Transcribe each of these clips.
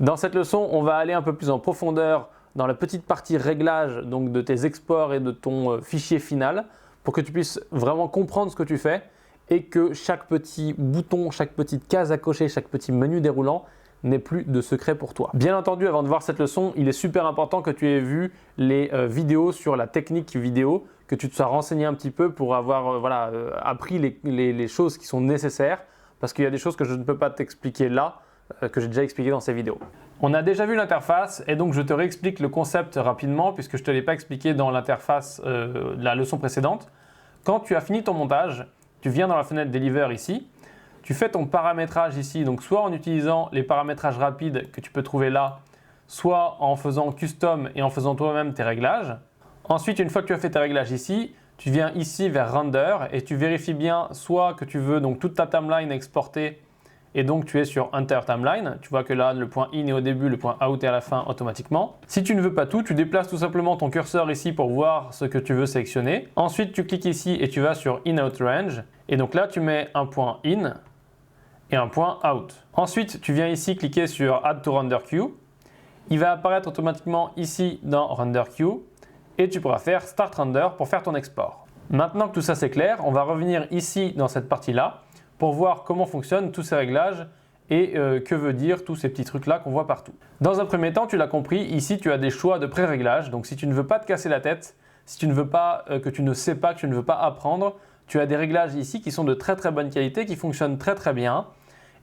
Dans cette leçon, on va aller un peu plus en profondeur dans la petite partie réglage donc de tes exports et de ton fichier final pour que tu puisses vraiment comprendre ce que tu fais et que chaque petit bouton, chaque petite case à cocher, chaque petit menu déroulant n'ait plus de secret pour toi. Bien entendu, avant de voir cette leçon, il est super important que tu aies vu les vidéos sur la technique vidéo, que tu te sois renseigné un petit peu pour avoir appris les choses qui sont nécessaires parce qu'il y a des choses que je ne peux pas t'expliquer là, que j'ai déjà expliqué dans ces vidéos. On a déjà vu l'interface et donc je te réexplique le concept rapidement puisque je ne te l'ai pas expliqué dans l'interface de la leçon précédente. Quand tu as fini ton montage, tu viens dans la fenêtre Deliver ici, tu fais ton paramétrage ici, donc soit en utilisant les paramétrages rapides que tu peux trouver là, soit en faisant Custom et en faisant toi-même tes réglages. Ensuite, une fois que tu as fait tes réglages ici, tu viens ici vers Render et tu vérifies bien soit que tu veux donc toute ta timeline exportée et donc tu es sur Enter Timeline. Tu vois que là, le point In est au début, le point Out est à la fin automatiquement. Si tu ne veux pas tout, tu déplaces tout simplement ton curseur ici pour voir ce que tu veux sélectionner. Ensuite, tu cliques ici et tu vas sur In Out Range. Et donc là, tu mets un point In et un point Out. Ensuite, tu viens ici cliquer sur Add to Render Queue. Il va apparaître automatiquement ici dans Render Queue et tu pourras faire Start Render pour faire ton export. Maintenant que tout ça c'est clair, on va revenir ici dans cette partie-là pour voir comment fonctionnent tous ces réglages et que veut dire tous ces petits trucs-là qu'on voit partout. Dans un premier temps, tu l'as compris, ici tu as des choix de pré-réglage. Donc si tu ne veux pas te casser la tête, si tu ne veux pas, que tu ne sais pas, que tu ne veux pas apprendre, tu as des réglages ici qui sont de très très bonne qualité, qui fonctionnent très très bien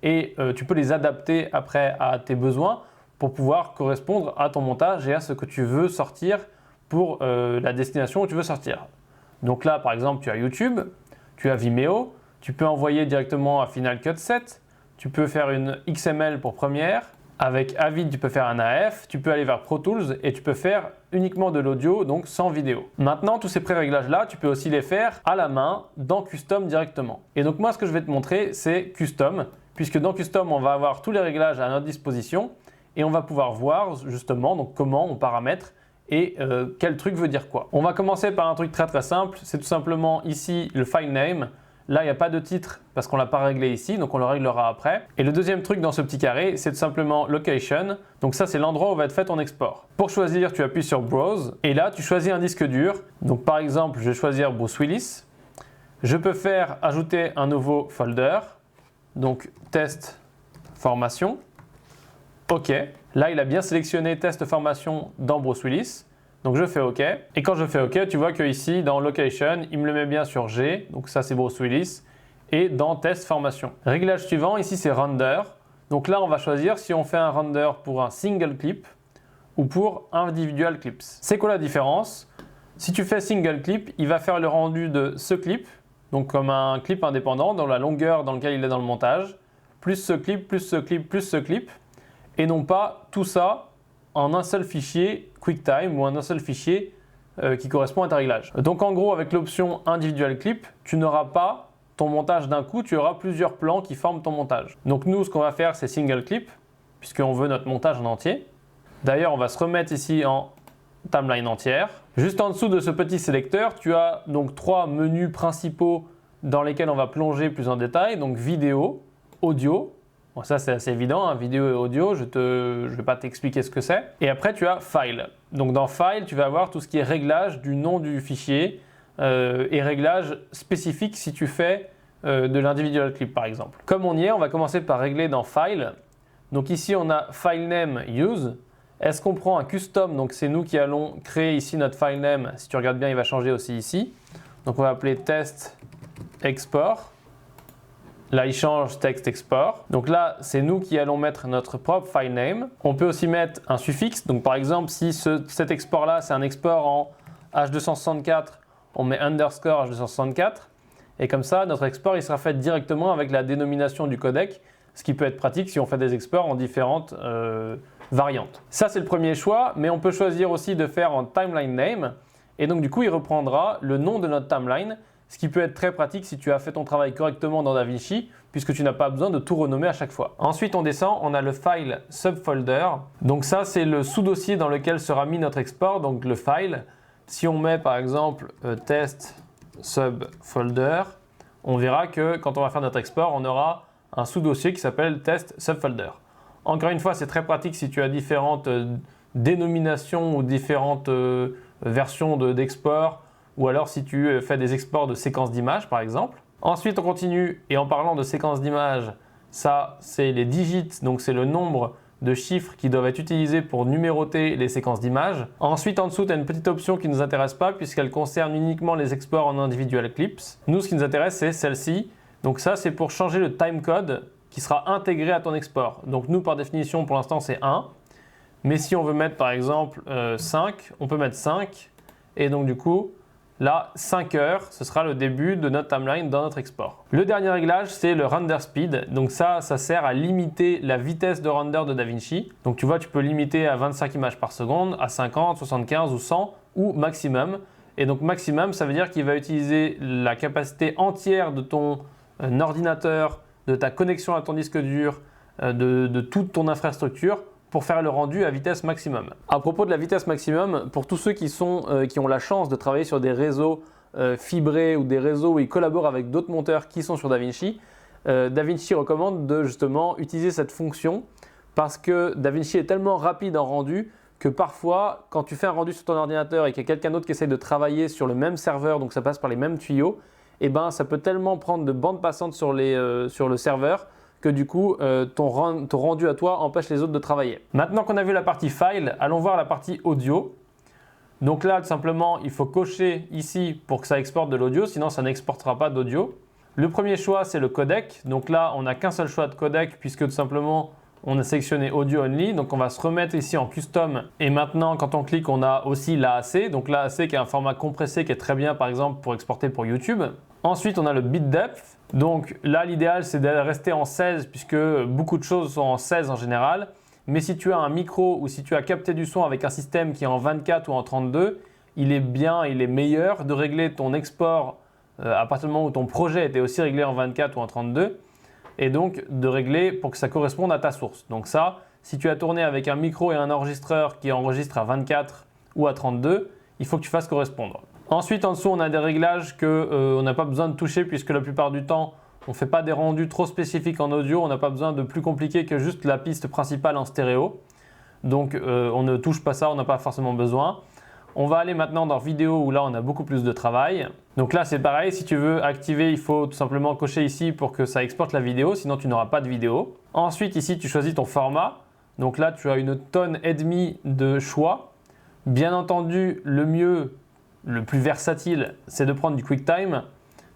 et tu peux les adapter après à tes besoins pour pouvoir correspondre à ton montage et à ce que tu veux sortir pour la destination où tu veux sortir. Donc là par exemple tu as YouTube, tu as Vimeo, tu peux envoyer directement à Final Cut 7, tu peux faire une XML pour Premiere, avec Avid tu peux faire un AF, tu peux aller vers Pro Tools et tu peux faire uniquement de l'audio, donc sans vidéo. Maintenant tous ces pré-réglages là, tu peux aussi les faire à la main dans Custom directement. Et donc moi ce que je vais te montrer c'est Custom, puisque dans Custom on va avoir tous les réglages à notre disposition et on va pouvoir voir justement donc comment on paramètre et quel truc veut dire quoi. On va commencer par un truc très très simple, c'est tout simplement ici le file name. Là, il n'y a pas de titre parce qu'on ne l'a pas réglé ici, donc on le réglera après. Et le deuxième truc dans ce petit carré, c'est tout simplement Location. Donc ça, c'est l'endroit où va être fait ton export. Pour choisir, tu appuies sur Browse et là, tu choisis un disque dur. Donc par exemple, je vais choisir Bruce Willis. Je peux faire ajouter un nouveau folder. Donc test formation. OK. Là, il a bien sélectionné test formation dans Bruce Willis. Donc je fais OK. Et quand je fais OK, tu vois que ici dans Location, il me le met bien sur G. Donc ça c'est Bruce Willis. Et dans Test Formation. Réglage suivant, ici c'est Render. Donc là on va choisir si on fait un render pour un single clip ou pour individual clips. C'est quoi la différence? Si tu fais single clip, il va faire le rendu de ce clip, donc comme un clip indépendant dans la longueur dans laquelle il est dans le montage, plus ce clip, plus ce clip, plus ce clip, et non pas tout ça en un seul fichier QuickTime ou un seul fichier qui correspond à ta réglage. Donc en gros, avec l'option Individual Clip, tu n'auras pas ton montage d'un coup, tu auras plusieurs plans qui forment ton montage. Donc nous, ce qu'on va faire, c'est Single Clip, puisqu'on veut notre montage en entier. D'ailleurs, on va se remettre ici en timeline entière. Juste en dessous de ce petit sélecteur, tu as donc trois menus principaux dans lesquels on va plonger plus en détail. Donc vidéo, audio. Bon, ça c'est assez évident, hein, vidéo et audio, je ne vais pas t'expliquer ce que c'est. Et après tu as File. Donc dans File, tu vas avoir tout ce qui est réglage du nom du fichier et réglage spécifique si tu fais de l'individual clip par exemple. Comme on y est, on va commencer par régler dans File. Donc ici on a File Name Use. Est-ce qu'on prend un custom? Donc c'est nous qui allons créer ici notre file name. Si tu regardes bien, il va changer aussi ici. Donc on va appeler test export. Là, il change texte export. Donc là, c'est nous qui allons mettre notre propre file name. On peut aussi mettre un suffixe. Donc par exemple, si cet export-là, c'est un export en H264, on met underscore H264. Et comme ça, notre export, il sera fait directement avec la dénomination du codec, ce qui peut être pratique si on fait des exports en différentes variantes. Ça, c'est le premier choix, mais on peut choisir aussi de faire en timeline name. Et donc du coup, il reprendra le nom de notre timeline, ce qui peut être très pratique si tu as fait ton travail correctement dans DaVinci, puisque tu n'as pas besoin de tout renommer à chaque fois. Ensuite, on descend, on a le file subfolder. Donc ça, c'est le sous-dossier dans lequel sera mis notre export, donc le file. Si on met par exemple test subfolder, on verra que quand on va faire notre export, on aura un sous-dossier qui s'appelle test subfolder. Encore une fois, c'est très pratique si tu as différentes dénominations ou différentes versions d'export, ou alors si tu fais des exports de séquences d'images par exemple. Ensuite, on continue et en parlant de séquences d'images, ça c'est les digits, donc c'est le nombre de chiffres qui doivent être utilisés pour numéroter les séquences d'images. Ensuite, en dessous, tu as une petite option qui ne nous intéresse pas puisqu'elle concerne uniquement les exports en individual clips. Nous, ce qui nous intéresse, c'est celle-ci. Donc ça, c'est pour changer le timecode qui sera intégré à ton export. Donc nous, par définition, pour l'instant, c'est 1. Mais si on veut mettre, par exemple, 5, on peut mettre 5. Et donc, du coup, là, 5 heures, ce sera le début de notre timeline dans notre export. Le dernier réglage, c'est le render speed. Donc ça sert à limiter la vitesse de render de DaVinci. Donc tu vois, tu peux limiter à 25 images par seconde, à 50, 75 ou 100 ou maximum. Et donc maximum, ça veut dire qu'il va utiliser la capacité entière de ton ordinateur, de ta connexion à ton disque dur, de toute ton infrastructure pour faire le rendu à vitesse maximum. À propos de la vitesse maximum, pour tous ceux qui ont la chance de travailler sur des réseaux fibrés ou des réseaux où ils collaborent avec d'autres monteurs qui sont sur DaVinci, DaVinci recommande de justement utiliser cette fonction parce que DaVinci est tellement rapide en rendu que parfois, quand tu fais un rendu sur ton ordinateur et qu'il y a quelqu'un d'autre qui essaye de travailler sur le même serveur, donc ça passe par les mêmes tuyaux, et ben ça peut tellement prendre de bandes passantes sur le serveur que du coup ton rendu à toi empêche les autres de travailler. Maintenant qu'on a vu la partie file, allons voir la partie audio. Donc là, tout simplement, il faut cocher ici pour que ça exporte de l'audio, sinon ça n'exportera pas d'audio. Le premier choix, c'est le codec. Donc là, on n'a qu'un seul choix de codec puisque tout simplement, on a sélectionné Audio Only. Donc on va se remettre ici en Custom. Et maintenant, quand on clique, on a aussi l'AAC. Donc l'AAC qui est un format compressé qui est très bien, par exemple, pour exporter pour YouTube. Ensuite, on a le bit depth. Donc là, l'idéal, c'est de rester en 16 puisque beaucoup de choses sont en 16 en général. Mais si tu as un micro ou si tu as capté du son avec un système qui est en 24 ou en 32, il est meilleur de régler ton export à partir du moment où ton projet était aussi réglé en 24 ou en 32 et donc de régler pour que ça corresponde à ta source. Donc ça, si tu as tourné avec un micro et un enregistreur qui enregistre à 24 ou à 32, il faut que tu fasses correspondre. Ensuite, en dessous, on a des réglages qu'on n'a pas besoin de toucher puisque la plupart du temps, on ne fait pas des rendus trop spécifiques en audio, on n'a pas besoin de plus compliqué que juste la piste principale en stéréo. Donc on ne touche pas ça, on n'a pas forcément besoin. On va aller maintenant dans vidéo où là on a beaucoup plus de travail. Donc là c'est pareil, si tu veux activer, il faut tout simplement cocher ici pour que ça exporte la vidéo, sinon tu n'auras pas de vidéo. Ensuite ici tu choisis ton format. Donc là tu as 1,5 tonne de choix. Bien entendu, le mieux, le plus versatile, c'est de prendre du QuickTime.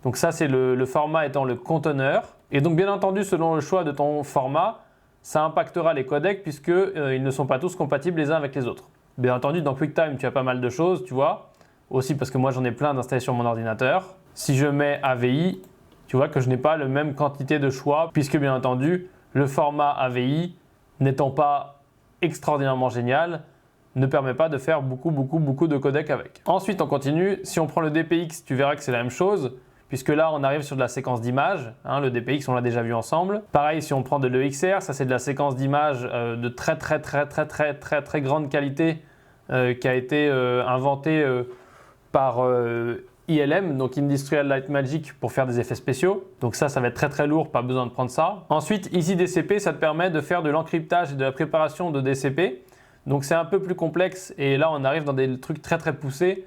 Donc ça, c'est le format étant le conteneur. Et donc bien entendu, selon le choix de ton format, ça impactera les codecs puisqu'ils ne sont pas tous compatibles les uns avec les autres. Bien entendu, dans QuickTime, tu as pas mal de choses, tu vois. Aussi parce que moi, j'en ai plein d'installés sur mon ordinateur. Si je mets AVI, tu vois que je n'ai pas la même quantité de choix puisque bien entendu, le format AVI n'étant pas extraordinairement génial, ne permet pas de faire beaucoup de codecs avec. Ensuite, on continue. Si on prend le DPX, tu verras que c'est la même chose. Puisque là, on arrive sur de la séquence d'images. Le DPX, on l'a déjà vu ensemble. Pareil, si on prend de l'EXR, ça c'est de la séquence d'images de très grande qualité qui a été inventée par ILM, donc Industrial Light Magic, pour faire des effets spéciaux. Donc ça va être très lourd, pas besoin de prendre ça. Ensuite, ici DCP, ça te permet de faire de l'encryptage et de la préparation de DCP. Donc c'est un peu plus complexe et là, on arrive dans des trucs très poussés.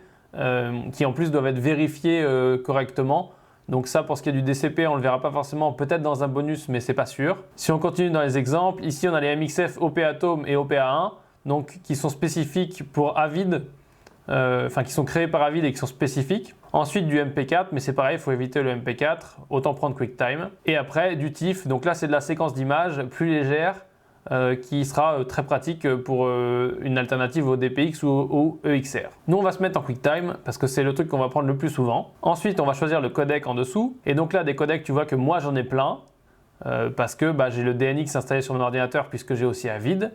Qui en plus doivent être vérifiés correctement. Donc ça, pour ce qui est du DCP, on ne le verra pas forcément, peut-être dans un bonus, mais c'est pas sûr. Si on continue dans les exemples, ici on a les MXF OP-Atom et OPA1, donc qui sont spécifiques pour Avid, qui sont créés par Avid et qui sont spécifiques. Ensuite du MP4, mais c'est pareil, il faut éviter le MP4, autant prendre QuickTime. Et après du TIFF, donc là c'est de la séquence d'images plus légère, qui sera très pratique pour une alternative au DPX ou au EXR. Nous on va se mettre en QuickTime parce que c'est le truc qu'on va prendre le plus souvent. Ensuite on va choisir le codec en dessous et donc là des codecs tu vois que moi j'en ai plein parce que j'ai le DNX installé sur mon ordinateur puisque j'ai aussi Avid.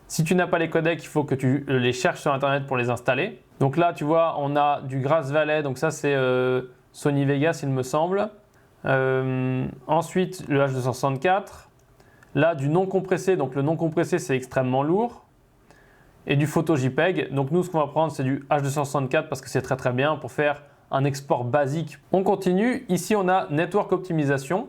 Si tu n'as pas les codecs, il faut que tu les cherches sur internet pour les installer. Donc là tu vois on a du Grass Valley, donc ça c'est Sony Vegas il me semble. Ensuite le H264. Là, du non compressé, donc le non compressé, c'est extrêmement lourd. Et du photo JPEG. Donc nous, ce qu'on va prendre, c'est du H264 parce que c'est très bien pour faire un export basique. On continue. Ici, on a Network Optimisation.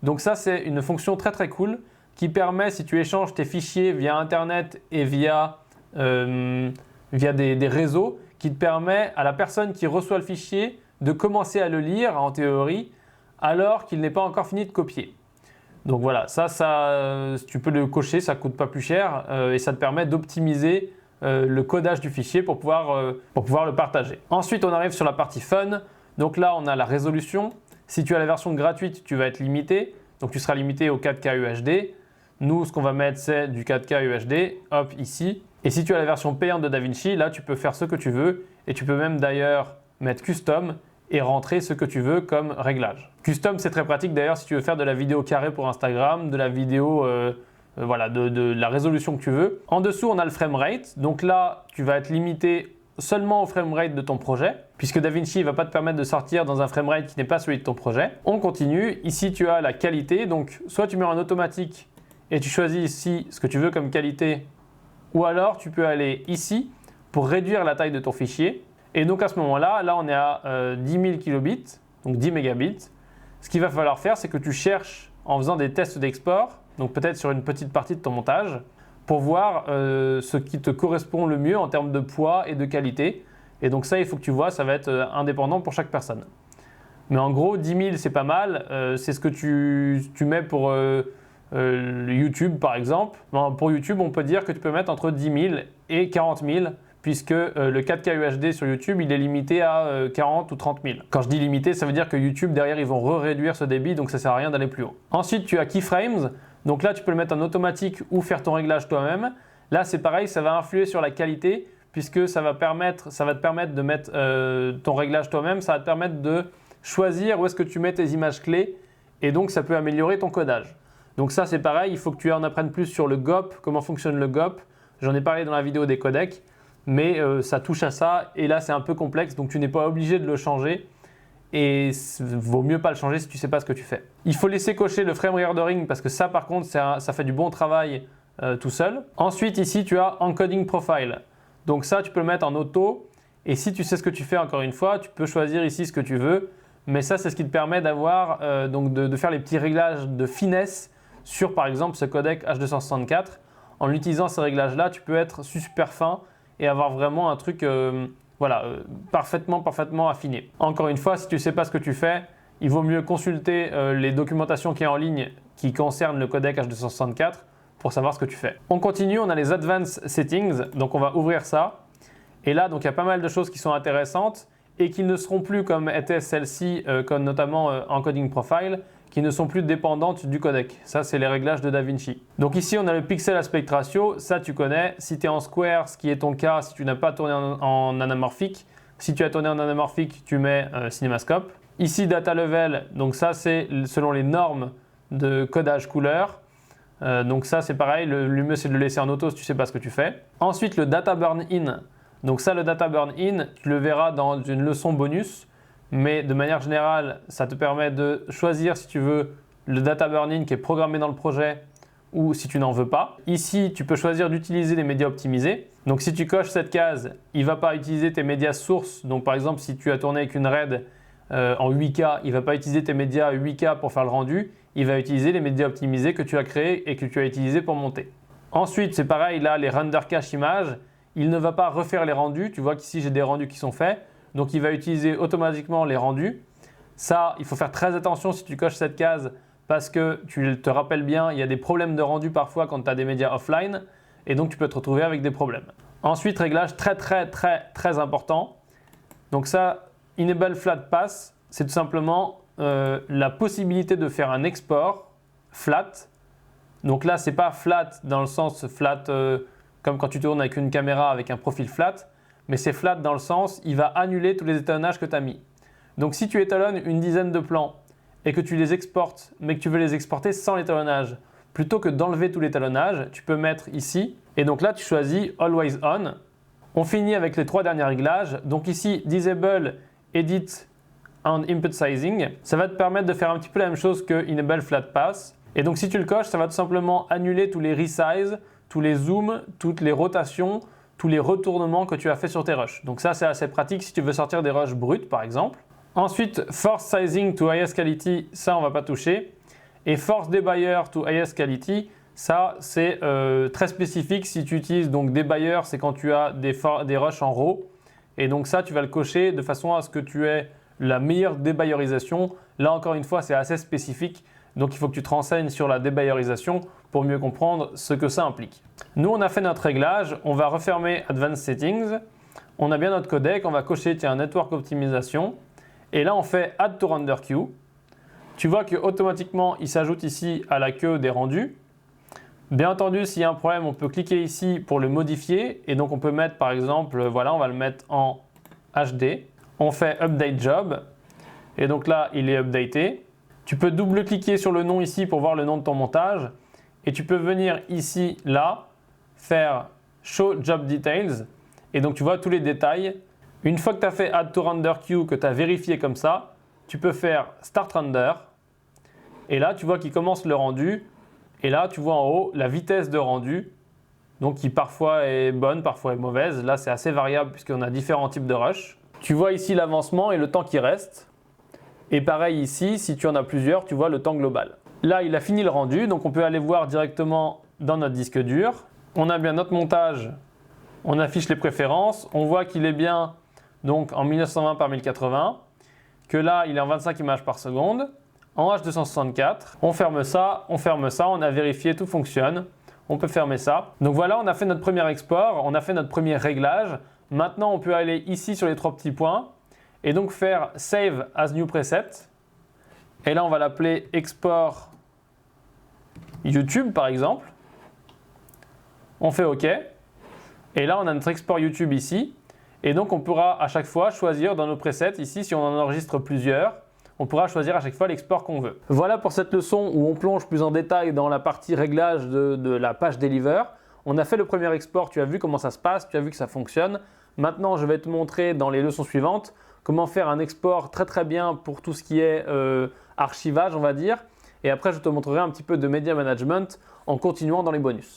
Donc ça, c'est une fonction très cool qui permet, si tu échanges tes fichiers via Internet et via des réseaux, qui te permet à la personne qui reçoit le fichier de commencer à le lire en théorie alors qu'il n'est pas encore fini de copier. Donc voilà, ça tu peux le cocher, ça ne coûte pas plus cher et ça te permet d'optimiser le codage du fichier pour pouvoir le partager. Ensuite, on arrive sur la partie fun. Donc là, on a la résolution. Si tu as la version gratuite, tu vas être limité. Donc tu seras limité au 4K UHD. Nous, ce qu'on va mettre, c'est du 4K UHD, hop, ici. Et si tu as la version payante de DaVinci, là, tu peux faire ce que tu veux. Et tu peux même d'ailleurs mettre Custom et rentrer ce que tu veux comme réglage. Custom, c'est très pratique d'ailleurs si tu veux faire de la vidéo carrée pour Instagram, de la vidéo, voilà, de la résolution que tu veux. En dessous, on a le framerate. Donc là, tu vas être limité seulement au framerate de ton projet, puisque DaVinci ne va pas te permettre de sortir dans un framerate qui n'est pas celui de ton projet. On continue. Ici, tu as la qualité. Donc, soit tu mets en automatique et tu choisis ici ce que tu veux comme qualité, ou alors tu peux aller ici pour réduire la taille de ton fichier. Et donc à ce moment-là, là on est à 10 000 kilobits, donc 10 mégabits. Ce qu'il va falloir faire, c'est que tu cherches en faisant des tests d'export, donc peut-être sur une petite partie de ton montage, pour voir ce qui te correspond le mieux en termes de poids et de qualité. Et donc ça, il faut que tu vois, ça va être indépendant pour chaque personne. Mais en gros, 10 000, c'est pas mal. C'est ce que tu mets pour YouTube, par exemple. Bon, pour YouTube, on peut dire que tu peux mettre entre 10 000 et 40 000, puisque le 4K UHD sur YouTube, il est limité à 40 ou 30 000. Quand je dis limité, ça veut dire que YouTube, derrière, ils vont réduire ce débit, donc ça ne sert à rien d'aller plus haut. Ensuite, tu as Keyframes. Donc là, tu peux le mettre en automatique ou faire ton réglage toi-même. Là, c'est pareil, ça va influer sur la qualité, puisque ça va te permettre de mettre ton réglage toi-même. Ça va te permettre de choisir où est-ce que tu mets tes images clés, et donc ça peut améliorer ton codage. Donc ça, c'est pareil, il faut que tu en apprennes plus sur le GOP, comment fonctionne le GOP. J'en ai parlé dans la vidéo des codecs. Mais ça touche à ça et là c'est un peu complexe, donc tu n'es pas obligé de le changer et vaut mieux pas le changer si tu ne sais pas ce que tu fais. Il faut laisser cocher le frame rendering parce que ça par contre ça fait du bon travail tout seul. Ensuite ici tu as encoding profile, donc ça tu peux le mettre en auto et si tu sais ce que tu fais encore une fois tu peux choisir ici ce que tu veux, mais ça c'est ce qui te permet d'avoir donc de faire les petits réglages de finesse sur par exemple ce codec H264. En utilisant ces réglages là tu peux être super fin et avoir vraiment un truc parfaitement affiné. Encore une fois, si tu ne sais pas ce que tu fais, il vaut mieux consulter les documentations qui sont en ligne qui concernent le codec H264 pour savoir ce que tu fais. On continue, on a les Advanced Settings, donc on va ouvrir ça. Et là, donc il y a pas mal de choses qui sont intéressantes et qui ne seront plus comme étaient celles-ci, comme notamment Encoding Profile, qui ne sont plus dépendantes du codec. Ça, c'est les réglages de DaVinci. Donc ici, on a le pixel aspect ratio. Ça, tu connais. Si tu es en square, ce qui est ton cas, si tu n'as pas tourné en anamorphique. Si tu as tourné en anamorphique, tu mets CinemaScope. Ici, data level. Donc ça, c'est selon les normes de codage couleur. Donc ça, c'est pareil. Le mieux, c'est de le laisser en auto si tu ne sais pas ce que tu fais. Ensuite, le data burn in. Donc ça, le data burn in, tu le verras dans une leçon bonus. Mais de manière générale, ça te permet de choisir si tu veux le data burn-in qui est programmé dans le projet ou si tu n'en veux pas. Ici, tu peux choisir d'utiliser les médias optimisés. Donc si tu coches cette case, il ne va pas utiliser tes médias sources. Donc par exemple, si tu as tourné avec une RAID en 8K, il ne va pas utiliser tes médias 8K pour faire le rendu. Il va utiliser les médias optimisés que tu as créés et que tu as utilisés pour monter. Ensuite, c'est pareil, là, les render cache images, il ne va pas refaire les rendus. Tu vois qu'ici, j'ai des rendus qui sont faits. Donc, il va utiliser automatiquement les rendus. Ça, il faut faire très attention si tu coches cette case parce que tu te rappelles bien, il y a des problèmes de rendu parfois quand tu as des médias offline et donc tu peux te retrouver avec des problèmes. Ensuite, réglage très important. Donc ça, Enable Flat Pass, c'est tout simplement la possibilité de faire un export flat. Donc là, ce n'est pas flat dans le sens flat comme quand tu tournes avec une caméra avec un profil flat. Mais c'est flat dans le sens, il va annuler tous les étalonnages que tu as mis. Donc si tu étalonnes une dizaine de plans et que tu les exportes, mais que tu veux les exporter sans l'étalonnage, plutôt que d'enlever tout l'étalonnage, tu peux mettre ici. Et donc là, tu choisis Always On. On finit avec les 3 derniers réglages. Donc ici, Disable, Edit and Input Sizing. Ça va te permettre de faire un petit peu la même chose que Enable Flat Pass. Et donc si tu le coches, ça va tout simplement annuler tous les resize, tous les zooms, toutes les rotations, tous les retournements que tu as fait sur tes rushs. Donc ça, c'est assez pratique si tu veux sortir des rushs bruts, par exemple. Ensuite, Force Sizing to Highest Quality, ça, on ne va pas toucher. Et Force Debuyer to Highest Quality, Ça, c'est très spécifique si tu utilises donc debugger, c'est quand tu as des rushs en row. Et donc ça, tu vas le cocher de façon à ce que tu aies la meilleure debuggerisation. Là, encore une fois, c'est assez spécifique. Donc, il faut que tu te renseignes sur la debuggerisation pour mieux comprendre ce que ça implique. Nous, on a fait notre réglage. On va refermer Advanced Settings. On a bien notre codec. On va cocher tiens, Network Optimisation. Et là, on fait Add to Render Queue. Tu vois qu'automatiquement, il s'ajoute ici à la queue des rendus. Bien entendu, s'il y a un problème, on peut cliquer ici pour le modifier. Et donc, on peut mettre par exemple, voilà, on va le mettre en HD. On fait Update Job. Et donc là, il est updaté. Tu peux double-cliquer sur le nom ici pour voir le nom de ton montage. Et tu peux venir ici, là, faire Show Job Details. Et donc, tu vois tous les détails. Une fois que tu as fait Add to Render Queue, que tu as vérifié comme ça, tu peux faire Start Render. Et là, tu vois qu'il commence le rendu. Et là, tu vois en haut la vitesse de rendu, donc qui parfois est bonne, parfois est mauvaise. Là, c'est assez variable puisqu'on a différents types de rush. Tu vois ici l'avancement et le temps qui reste. Et pareil ici, si tu en as plusieurs, tu vois le temps global. Là, il a fini le rendu, donc on peut aller voir directement dans notre disque dur. On a bien notre montage, on affiche les préférences. On voit qu'il est bien donc en 1920 par 1080, que là, il est en 25 images par seconde. En H264, on ferme ça, on a vérifié, tout fonctionne. On peut fermer ça. Donc voilà, on a fait notre premier export, on a fait notre premier réglage. Maintenant, on peut aller ici sur les trois petits points et donc faire Save as New Preset. Et là, on va l'appeler Export YouTube par exemple. On fait OK. Et là, on a notre export YouTube ici. Et donc, on pourra à chaque fois choisir dans nos presets, ici, si on en enregistre plusieurs, on pourra choisir à chaque fois l'export qu'on veut. Voilà pour cette leçon où on plonge plus en détail dans la partie réglage de la page Deliver. On a fait le premier export, tu as vu comment ça se passe, tu as vu que ça fonctionne. Maintenant, je vais te montrer dans les leçons suivantes comment faire un export très bien pour tout ce qui est archivage, on va dire. Et après, je te montrerai un petit peu de media management en continuant dans les bonus.